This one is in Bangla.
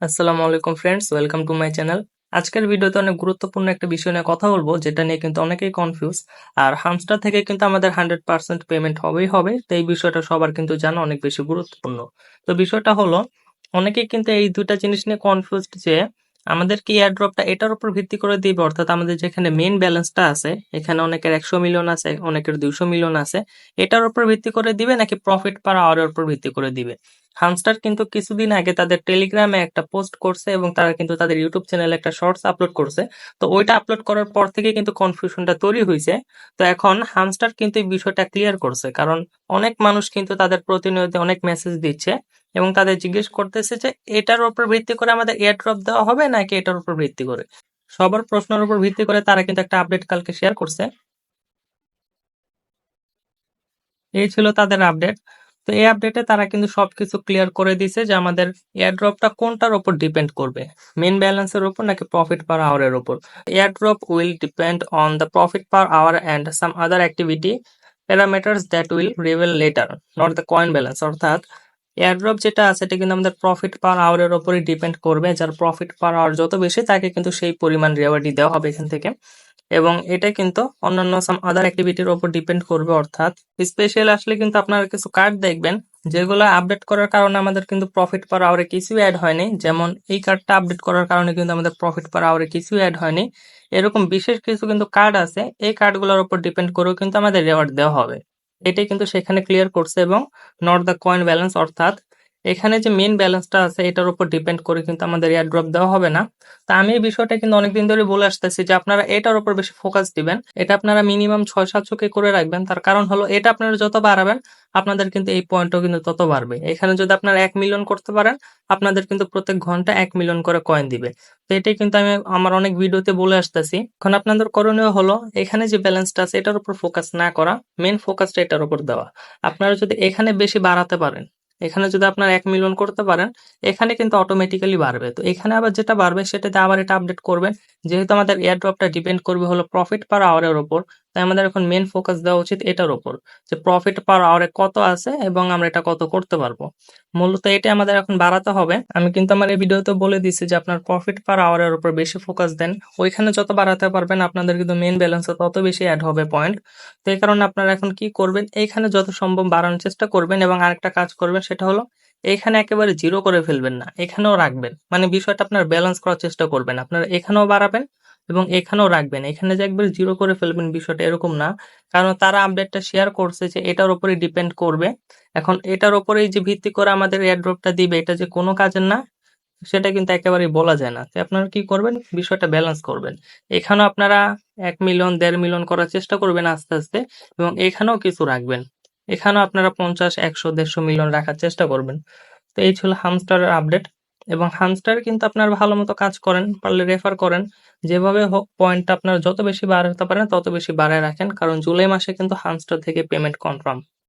আসসালামু আলাইকুম friends, welcome to my channel. আজকের ভিডিওতে অনেক গুরুত্বপূর্ণ একটা বিষয় নিয়ে কথা বলবো, যেটা নিয়ে কিন্তু অনেকেই কনফিউজ। আর হামস্টার থেকে কিন্তু আমাদের 100% পেমেন্ট হবেই হবে, তো এই বিষয়টা সবার কিন্তু জানা অনেক বেশি গুরুত্বপূর্ণ। তো বিষয়টা হলো, অনেকেই কিন্তু এই দুইটা জিনিস নিয়ে কনফিউজড যে আমাদের কি এয়ারড্রপটা এটার উপর ভিত্তি করে দিবে, অর্থাৎ আমাদের যেখানে মেইন ব্যালেন্সটা আছে, এখানে অনেকের 100 মিলিয়ন আছে, অনেকের 200 মিলিয়ন আছে, এটার উপর ভিত্তি করে দিবে নাকি প্রফিট পার আওয়ারের উপর ভিত্তি করে দিবে। হামস্টার কিন্তু কিছুদিন আগে তাদের টেলিগ্রামে একটা পোস্ট করছে এবং তারা কিন্তু তাদের ইউটিউব চ্যানেলে একটা শর্টস আপলোড করছে। তো ওইটা আপলোড করার পর থেকে কিন্তু কনফিউশনটা তৈরি হয়েছে। তো এখন হামস্টার কিন্তু এই বিষয়টা ক্লিয়ার করছে, কারণ অনেক মানুষ কিন্তু তাদের প্রতিনিয়ত অনেক মেসেজ দিচ্ছে এবং তাদের জিজ্ঞেস করতেছে যে এটার উপর ভিত্তি করে আমাদের এয়ারড্রপ দেওয়া হবে নাকি এটার উপর ভিত্তি করে। সবার প্রশ্নের উপর ভিত্তি করে তারা কিন্তু একটা আপডেট কালকে শেয়ার করছে। এই ছিল তাদের আপডেট। তো এই আপডেটে তারা কিন্তু সবকিছু ক্লিয়ার করে দিছে যে আমাদের এয়ারড্রপটা কোনটার উপর ডিপেন্ড করবে, মেন ব্যালেন্সের উপর নাকি প্রফিট পার আওয়ারের উপর। Airdrop will depend on the profit per hour and some other activity parameters that will reveal later, not the coin balance. অর্থাৎ এয়ারড্রপ যেটা আছে এটা কিন্তু আমাদের প্রফিট পার আওয়ারের উপরই ডিপেন্ড করবে, যার প্রফিট পার আওয়ার যত বেশি তাকে কিন্তু সেই পরিমাণ রেওয়ার্ডই দেওয়া হবে এখান থেকে। এবং এটা কিন্তু অন্যান্য সাম আদার অ্যাক্টিভিটির উপর ডিপেন্ড করবে। অর্থাৎ স্পেশাল আসলে কিন্তু আপনারা কিছু কার্ড দেখবেন যেগুলো আপডেট করার কারণে আমাদের কিন্তু প্রফিট পার আওয়ারে কিছু অ্যাড হয়নি, যেমন এই কার্ডটা আপডেট করার কারণে কিন্তু আমাদের প্রফিট পার আওয়ারে কিছু অ্যাড হয়নি। এরকম বিশেষ কিছু কিন্তু কার্ড আছে, এই কার্ডগুলোর উপর ডিপেন্ড করেও কিন্তু আমাদের রিওয়ার্ড দেওয়া হবে। এটাই কিন্তু সেখানে ক্লিয়ার করছে। এবং নট দ্য কয়েন ব্যালেন্স, অর্থাৎ এখানে যে মেইন ব্যালেন্সটা আছে এটার উপর ডিপেন্ড করে কিন্তু আমাদের এয়ার ড্রপ দেওয়া হবে না। তা আমি এই বিষয়টা কিন্তু অনেকদিন ধরে বলে আসতেছি যে আপনারা এটার উপর বেশি ফোকাস দিবেন। এটা আপনারা মিনিমাম 6-700 করে রাখবেন। তার কারণ হলো, এটা আপনারা যত বাড়াবেন আপনাদের কিন্তু এই পয়েন্টও কিন্তু তত বাড়বে। এখানে যদি আপনারা 1 মিলিয়ন করতে পারেন, আপনাদের কিন্তু প্রত্যেক ঘন্টা 1 মিলিয়ন করে কয়েন দিবে। তো এটাই কিন্তু আমি আমার অনেক ভিডিওতে বলে আসতেছি। এখন আপনাদের করণীয় হলো, এখানে যে ব্যালেন্সটা আছে এটার উপর ফোকাস না করা, মেন ফোকাসটা এটার উপর দেওয়া। আপনারা যদি এখানে বেশি বাড়াতে পারেন, এখানে যদি আপনার 1 মিলিয়ন করতে পারেন, এখানে কিন্তু অটোমেটিক্যালি বাড়বে। তো এখানে আবার যেটা বাড়বে সেটাতে আবার এটা আপডেট করবেন। যেহেতু আমাদের এয়ারড্রপটা ডিপেন্ড করবে হলো প্রফিট পার আওয়ারের উপর, তাই আমাদের এখন মেন ফোকাস দেওয়া উচিত এটার উপর, যে প্রফিট পার আওয়ারে কত আছে এবং আমরা এটা কত করতে পারবো। মূলত এটা আমাদের এখন বাড়াতে হবে। আমি কিন্তু আমার এই ভিডিওতে বলে দিচ্ছি যে আপনার প্রফিট পার আওয়ারের উপর বেশি ফোকাস দেন, ওইখানে যত বাড়াতে পারবেন আপনাদের কিন্তু মেন ব্যালেন্সে তত বেশি অ্যাড হবে পয়েন্ট। তো এই কারণে আপনারা এখন কি করবেন, এইখানে যত সম্ভব বাড়ানোর চেষ্টা করবেন এবং আরেকটা কাজ করবেন, সেটা হলো এখানে একেবারে জিরো করে ফেলবেন না, এখানেও রাখবেন। মানে বিষয়টা আপনার ব্যালেন্স করার চেষ্টা করবেন, আপনারা এখানেও বাড়াবেন এবং এখানেও রাখবেন। এখানে যে একবার জিরো করে ফেলবেন বিষয়টা এরকম না, কারণ তারা আপডেটটা শেয়ার করছে যে এটার উপরেই ডিপেন্ড করবে। এখন এটার উপরেই যে ভিত্তি করে আমাদের এয়ারড্রপটা দিবে, এটা যে কোনো কাজের না সেটা কিন্তু একেবারেই বলা যায় না। তো আপনারা কি করবেন, বিষয়টা ব্যালেন্স করবেন। এখানেও আপনারা 1 মিলিয়ন 1.5 মিলিয়ন করার চেষ্টা করবেন আস্তে আস্তে, এবং এখানেও কিছু রাখবেন। এখানেও আপনারা 50, 100, 150 মিলিয়ন রাখার চেষ্টা করবেন। তো এই ছিল হামস্টারের আপডেট। এবং হামস্টার কিন্তু আপনার ভালো মতো কাজ করেন, পারলে রেফার করেন। যেভাবে হোক পয়েন্টটা আপনার যত বেশি বাড়াতে পারেন তত বেশি বাড়ায় রাখেন, কারণ জুলাই মাসে কিন্তু হামস্টার থেকে পেমেন্ট কনফার্ম।